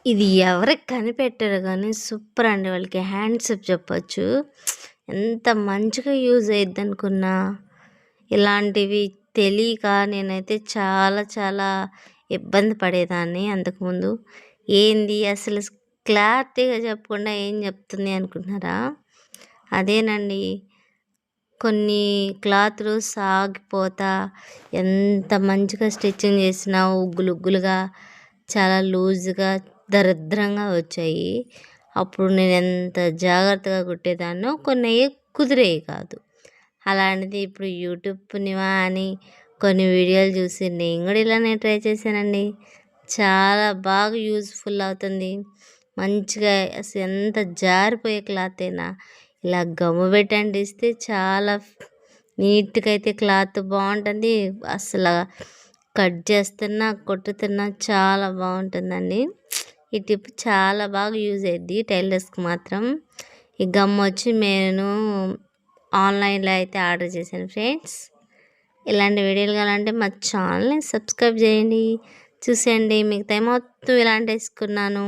ఇది ఎవరికి కనిపెట్టారో గానీ సూపర్ అండి. వాళ్ళకి హ్యాండ్స్ అప్ చెప్పొచ్చు. ఎంత మంచిగా యూజ్ అయ్యిద్దనుకున్నా. ఇలాంటివి తెలియక నేనైతే చాలా చాలా ఇబ్బంది పడేదాన్ని అంతకుముందు. ఏంది అసలు క్లారిటీగా చెప్పకుండా ఏం చెప్తుంది అనుకుంటున్నారా? అదేనండి. కొన్ని క్లాతులు సాగిపోతా ఎంత మంచిగా స్టిచ్చింగ్ చేసినా ఉగ్గులు ఉగ్గులుగా చాలా లూజ్గా దరిద్రంగా వచ్చాయి. అప్పుడు నేను ఎంత జాగ్రత్తగా కుట్టేదాన్నో కొన్ని కుదిరేవి కాదు. అలాంటిది ఇప్పుడు యూట్యూబ్ పుణ్యమా అని కొన్ని వీడియోలు చూసి నేను కూడా ఇలానే ట్రై చేశానండి. చాలా బాగా యూజ్ఫుల్ అవుతుంది. మంచిగా అసలు ఎంత జారిపోయే క్లాత్ అయినా ఇలా గమ్ము పెట్టి అంటిస్తే చాలా నీట్గా అయితే క్లాత్ బాగుంటుంది. అసలు కట్ చేస్తున్నా కొట్టుతున్నా చాలా బాగుంటుందండి. ఈ టిప్ చాలా బాగా యూజ్ అయ్యిద్ది టైలర్స్కి మాత్రం. ఈ గమ్ వచ్చి నేను ఆన్లైన్లో అయితే ఆర్డర్ చేశాను ఫ్రెండ్స్. ఇలాంటి వీడియోలు కావాలంటే మా ఛానల్ని సబ్స్క్రైబ్ చేయండి, చూసేయండి. మిగతా మొత్తం ఇలాంటి వేసుకున్నాను.